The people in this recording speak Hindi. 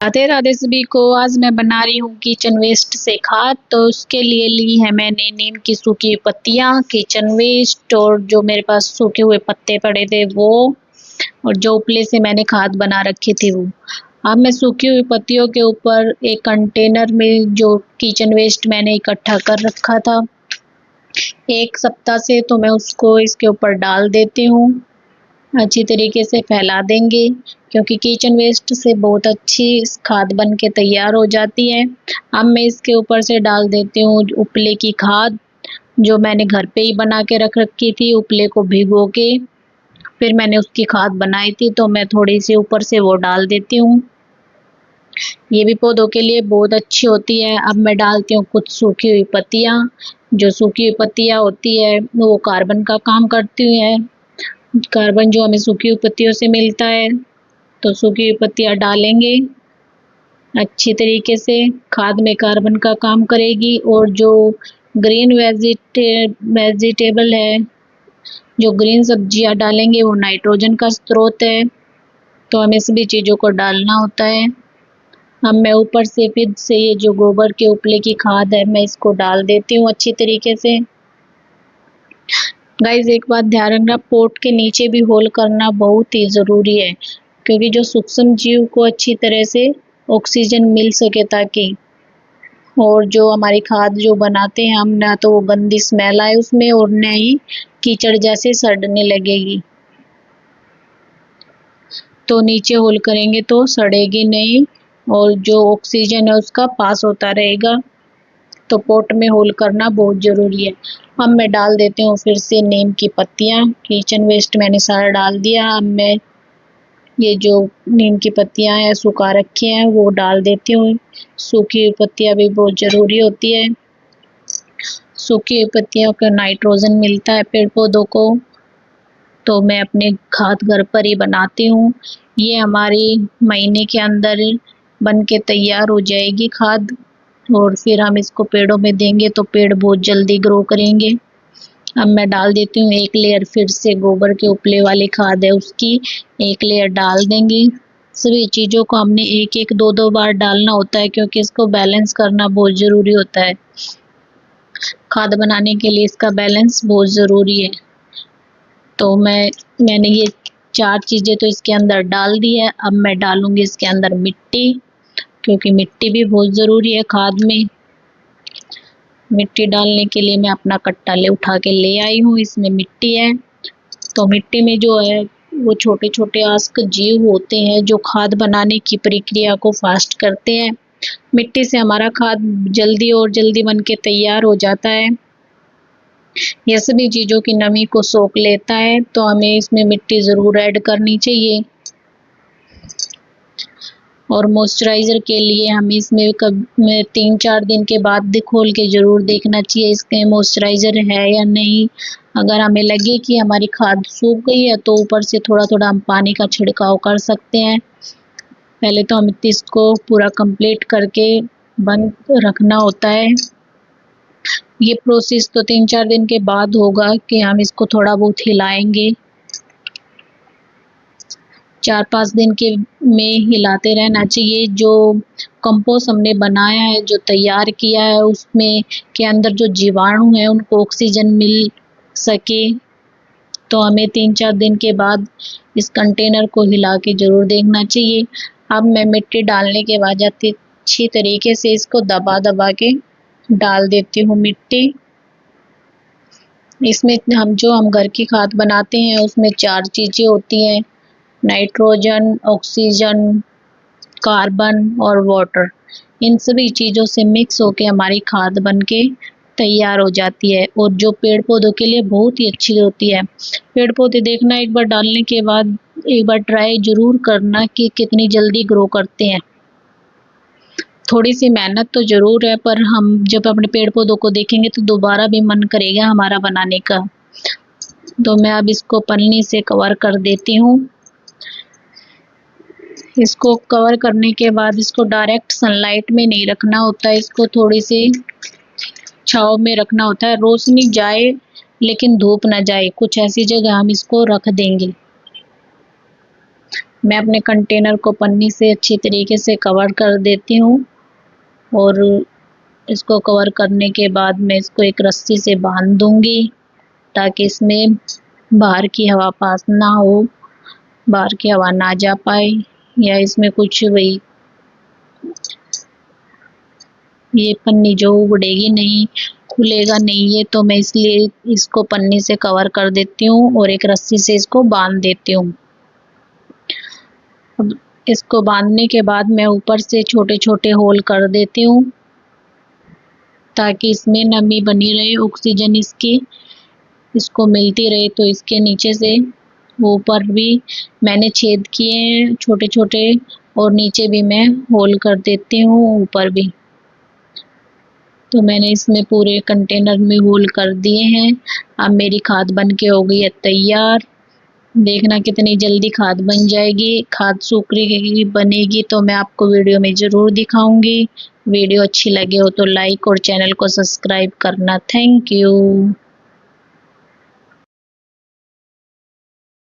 राधे राधे सभी को। आज मैं बना रही हूँ किचन वेस्ट से खाद। तो उसके लिए ली है मैंने नीम की सूखी पत्तियाँ, किचन वेस्ट और जो मेरे पास सूखे हुए पत्ते पड़े थे वो, और जो उपले से मैंने खाद बना रखी थी वो। अब मैं सूखी हुई पत्तियों के ऊपर एक कंटेनर में जो किचन वेस्ट मैंने इकट्ठा कर रखा था एक सप्ताह से, तो मैं उसको इसके ऊपर डाल देती हूँ। अच्छी तरीके से फैला देंगे क्योंकि किचन वेस्ट से बहुत अच्छी खाद बन के तैयार हो जाती है। अब मैं इसके ऊपर से डाल देती हूँ उपले की खाद, जो मैंने घर पे ही बना के रख रखी थी। उपले को भिगो के फिर मैंने उसकी खाद बनाई थी, तो मैं थोड़ी सी ऊपर से वो डाल देती हूँ। ये भी पौधों के लिए बहुत अच्छी होती है। अब मैं डालती हूँ कुछ सूखी हुई पत्तियाँ। जो सूखी हुई पत्तियाँ होती है वो कार्बन का काम करती है। कार्बन जो हमें सूखी हुई पत्तियों से मिलता है, तो सूखी हुई पत्तियाँ डालेंगे अच्छी तरीके से। खाद में कार्बन का काम करेगी। और जो ग्रीन वेजिटेबल है, जो ग्रीन सब्जियाँ डालेंगे वो नाइट्रोजन का स्रोत है, तो हमें सभी चीज़ों को डालना होता है। अब मैं ऊपर से फिर से ये जो गोबर के उपले की खाद है मैं इसको डाल देती हूँ अच्छी तरीके से। गाइस एक बात ध्यान रखना, पोट के नीचे भी होल करना बहुत ही ज़रूरी है, क्योंकि जो सूक्ष्म जीव को अच्छी तरह से ऑक्सीजन मिल सके, ताकि और जो हमारी खाद जो बनाते हैं हम, ना तो वो गंदी स्मेल आए उसमें और न ही कीचड़ जैसे सड़ने लगेगी। तो नीचे होल करेंगे तो सड़ेगी नहीं और जो ऑक्सीजन है उसका पास होता रहेगा। तो पोट में होल करना बहुत ज़रूरी है। अब मैं डाल देती हूँ फिर से नीम की पत्तियाँ। किचन वेस्ट मैंने सारा डाल दिया। अब मैं ये जो नीम की पत्तियाँ हैं सुखा रखी हैं वो डाल देती हूँ। सूखी हुई पत्तियाँ भी बहुत ज़रूरी होती है। सूखी हुई पत्तियों का नाइट्रोजन मिलता है पेड़ पौधों को। तो मैं अपने खाद घर पर ही बनाती हूँ। ये हमारी महीने के अंदर बन के तैयार हो जाएगी खाद, और फिर हम इसको पेड़ों में देंगे तो पेड़ बहुत जल्दी ग्रो करेंगे। अब मैं डाल देती हूँ एक लेयर फिर से गोबर के उपले वाली खाद है उसकी, एक लेयर डाल देंगी। सभी चीज़ों को हमने एक एक दो दो बार डालना होता है, क्योंकि इसको बैलेंस करना बहुत ज़रूरी होता है। खाद बनाने के लिए इसका बैलेंस बहुत ज़रूरी है। तो मैंने ये चार चीज़ें तो इसके अंदर डाल दी है। अब मैं डालूंगी इसके अंदर मिट्टी, क्योंकि मिट्टी भी बहुत ज़रूरी है खाद में। मिट्टी डालने के लिए मैं अपना कट्टा उठा के ले आई हूँ, इसमें मिट्टी है। तो मिट्टी में जो है वो छोटे छोटे आस्क जीव होते हैं जो खाद बनाने की प्रक्रिया को फास्ट करते हैं। मिट्टी से हमारा खाद जल्दी और जल्दी बन के तैयार हो जाता है। यह सभी चीज़ों की नमी को सोख लेता है, तो हमें इसमें मिट्टी ज़रूर ऐड करनी चाहिए। और मॉइस्चराइज़र के लिए हमें इसमें कब 3-4 दिन के बाद खोल के ज़रूर देखना चाहिए इसके मॉइस्चराइज़र है या नहीं। अगर हमें लगे कि हमारी खाद सूख गई है तो ऊपर से थोड़ा थोड़ा हम पानी का छिड़काव कर सकते हैं। पहले तो हमें इसको पूरा कंप्लीट करके बंद रखना होता है। ये प्रोसेस तो 3-4 दिन के बाद होगा कि हम इसको थोड़ा बहुत हिलाएंगे। 4-5 दिन के में हिलाते रहना चाहिए। जो कंपोस्ट हमने बनाया है, जो तैयार किया है, उसमें के अंदर जो जीवाणु है उनको ऑक्सीजन मिल सके, तो हमें 3-4 दिन के बाद इस कंटेनर को हिला के ज़रूर देखना चाहिए। अब मैं मिट्टी डालने के बाद अच्छी तरीके से इसको दबा दबा के डाल देती हूँ मिट्टी। इसमें हम घर की खाद बनाते हैं उसमें 4 चीज़ें होती हैं, नाइट्रोजन, ऑक्सीजन, कार्बन और वाटर। इन सभी चीज़ों से मिक्स होके हमारी खाद बनके तैयार हो जाती है, और जो पेड़ पौधों के लिए बहुत ही अच्छी होती है। पेड़ पौधे देखना एक बार डालने के बाद एक बार ट्राई ज़रूर करना कि कितनी जल्दी ग्रो करते हैं। थोड़ी सी मेहनत तो ज़रूर है, पर हम जब अपने पेड़ पौधों को देखेंगे तो दोबारा भी मन करेगा हमारा बनाने का। तो मैं अब इसको पन्नी से कवर कर देती हूँ। इसको कवर करने के बाद इसको डायरेक्ट सनलाइट में नहीं रखना होता है, इसको थोड़ी सी छांव में रखना होता है। रोशनी जाए लेकिन धूप ना जाए, कुछ ऐसी जगह हम इसको रख देंगे। मैं अपने कंटेनर को पन्नी से अच्छी तरीके से कवर कर देती हूँ और इसको कवर करने के बाद मैं इसको एक रस्सी से बांध दूंगी ताकि इसमें बाहर की हवा पास ना हो, बाहर की हवा ना जा पाए या इसमें कुछ वही ये पन्नी जो उड़ेगी नहीं, खुलेगा नहीं, ये तो मैं इसलिए इसको पन्नी से कवर कर देती हूँ और एक रस्सी से इसको बांध देती हूँ। अब इसको बांधने के बाद मैं ऊपर से छोटे छोटे होल कर देती हूँ ताकि इसमें नमी बनी रहे, ऑक्सीजन इसको मिलती रहे। तो इसके नीचे से ऊपर भी मैंने छेद किए हैं छोटे छोटे और नीचे भी मैं होल कर देती हूँ, ऊपर भी। तो मैंने इसमें पूरे कंटेनर में होल कर दिए हैं। अब मेरी खाद बन के हो गई है तैयार। देखना कितनी जल्दी खाद बन जाएगी। खाद सूखी बनेगी तो मैं आपको वीडियो में ज़रूर दिखाऊंगी। वीडियो अच्छी लगे हो तो लाइक और चैनल को सब्सक्राइब करना। Thank you.